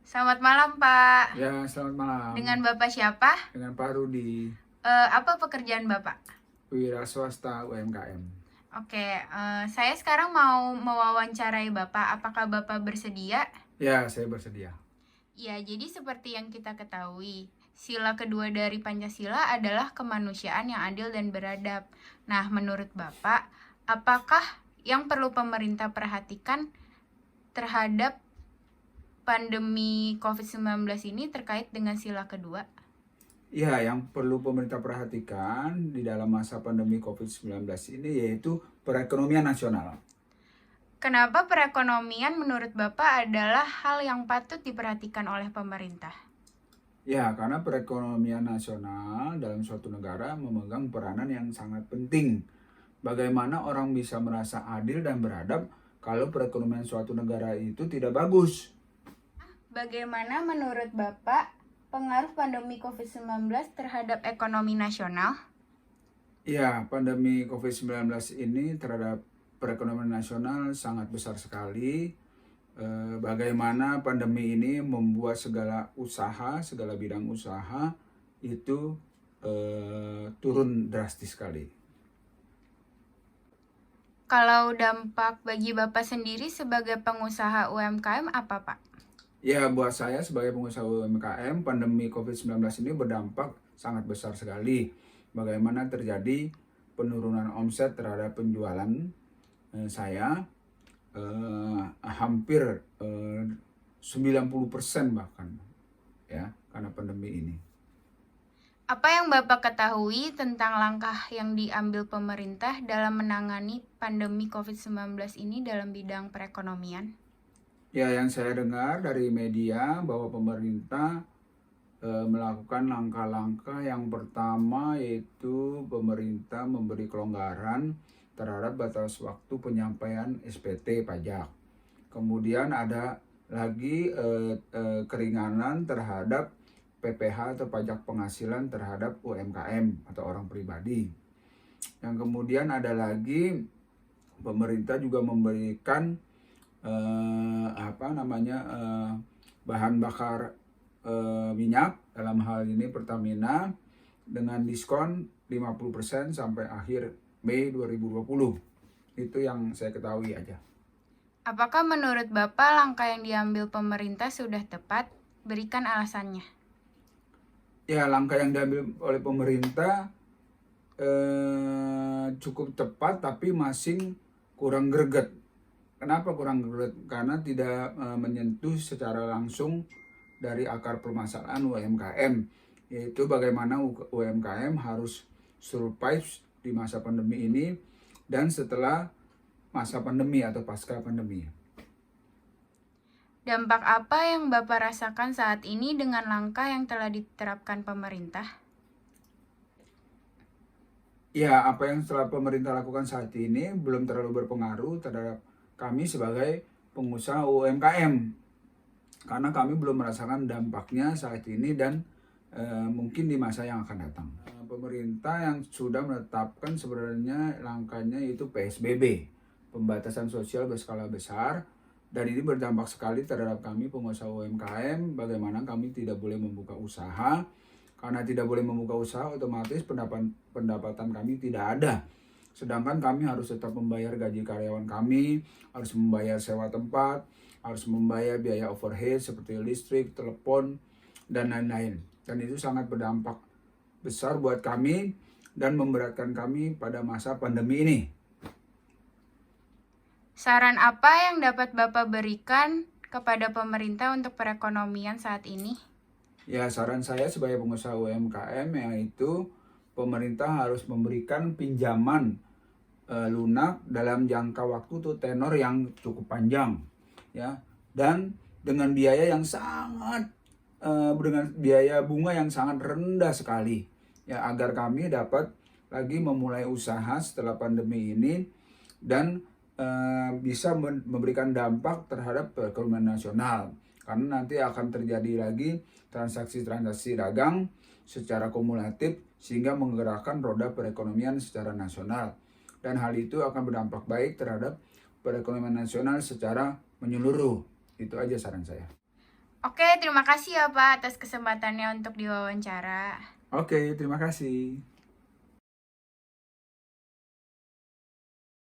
Selamat malam, Pak. Ya, selamat malam. Dengan Bapak siapa? Dengan Pak Rudi, Apa pekerjaan Bapak? wira swasta UMKM. Oke, saya sekarang mau mewawancarai Bapak. Apakah Bapak bersedia? Ya, saya bersedia. Ya, jadi seperti yang kita ketahui, sila kedua dari Pancasila adalah kemanusiaan yang adil dan beradab. Nah, menurut Bapak, apakah yang perlu pemerintah perhatikan terhadap pandemi COVID-19 ini terkait dengan sila kedua? Ya, yang perlu pemerintah perhatikan di dalam masa pandemi COVID-19 ini yaitu perekonomian nasional. Kenapa perekonomian menurut Bapak adalah hal yang patut diperhatikan oleh pemerintah? Ya, karena perekonomian nasional dalam suatu negara memegang peranan yang sangat penting. Bagaimana orang bisa merasa adil dan beradab kalau perekonomian suatu negara itu tidak bagus? Bagaimana menurut Bapak pengaruh pandemi COVID-19 terhadap ekonomi nasional? Ya, pandemi COVID-19 ini terhadap perekonomian nasional sangat besar sekali. Bagaimana pandemi ini membuat segala usaha, segala bidang usaha itu turun drastis sekali. Kalau dampak bagi Bapak sendiri sebagai pengusaha UMKM apa, Pak? Ya, buat saya sebagai pengusaha UMKM, pandemi COVID-19 ini berdampak sangat besar sekali. Bagaimana terjadi penurunan omset terhadap penjualan saya hampir 90% bahkan ya karena pandemi ini. Apa yang Bapak ketahui tentang langkah yang diambil pemerintah dalam menangani pandemi COVID-19 ini dalam bidang perekonomian? Ya, yang saya dengar dari media bahwa pemerintah melakukan langkah-langkah. Yang pertama yaitu pemerintah memberi kelonggaran terhadap batas waktu penyampaian SPT pajak. Kemudian ada lagi keringanan terhadap PPh atau pajak penghasilan terhadap UMKM atau orang pribadi. Yang kemudian ada lagi pemerintah juga memberikan bahan bakar minyak, dalam hal ini Pertamina, dengan diskon 50% sampai akhir Mei 2020. Itu yang saya ketahui aja. Apakah menurut Bapak langkah yang diambil pemerintah sudah tepat? Berikan alasannya. Ya, langkah yang diambil oleh pemerintah cukup tepat tapi masih kurang greget. Kenapa kurang greget? Karena tidak menyentuh secara langsung dari akar permasalahan UMKM, yaitu bagaimana UMKM harus survive di masa pandemi ini dan setelah masa pandemi atau pasca pandemi. Dampak apa yang Bapak rasakan saat ini dengan langkah yang telah diterapkan pemerintah? Ya, apa yang telah pemerintah lakukan saat ini belum terlalu berpengaruh terhadap kami sebagai pengusaha UMKM. Karena kami belum merasakan dampaknya saat ini dan mungkin di masa yang akan datang. Pemerintah yang sudah menetapkan sebenarnya langkahnya itu PSBB, pembatasan sosial berskala besar, dan ini berdampak sekali terhadap kami pengusaha UMKM. Bagaimana kami tidak boleh membuka usaha, karena tidak boleh membuka usaha otomatis pendapatan kami tidak ada. Sedangkan kami harus tetap membayar gaji karyawan kami, harus membayar sewa tempat, harus membayar biaya overhead seperti listrik, telepon, dan lain-lain. Dan itu sangat berdampak besar buat kami dan memberatkan kami pada masa pandemi ini. Saran apa yang dapat Bapak berikan kepada pemerintah untuk perekonomian saat ini? Ya, saran saya sebagai pengusaha UMKM yaitu pemerintah harus memberikan pinjaman lunak dalam jangka waktu atau tenor yang cukup panjang, ya, dan dengan biaya yang sangat dengan biaya bunga yang sangat rendah sekali, ya, agar kami dapat lagi memulai usaha setelah pandemi ini dan bisa memberikan dampak terhadap perekonomian nasional. Karena nanti akan terjadi lagi transaksi-transaksi dagang secara kumulatif sehingga menggerakkan roda perekonomian secara nasional. Dan hal itu akan berdampak baik terhadap perekonomian nasional secara menyeluruh. Itu aja saran saya. Oke, terima kasih ya Pak atas kesempatannya untuk diwawancara. Oke, terima kasih.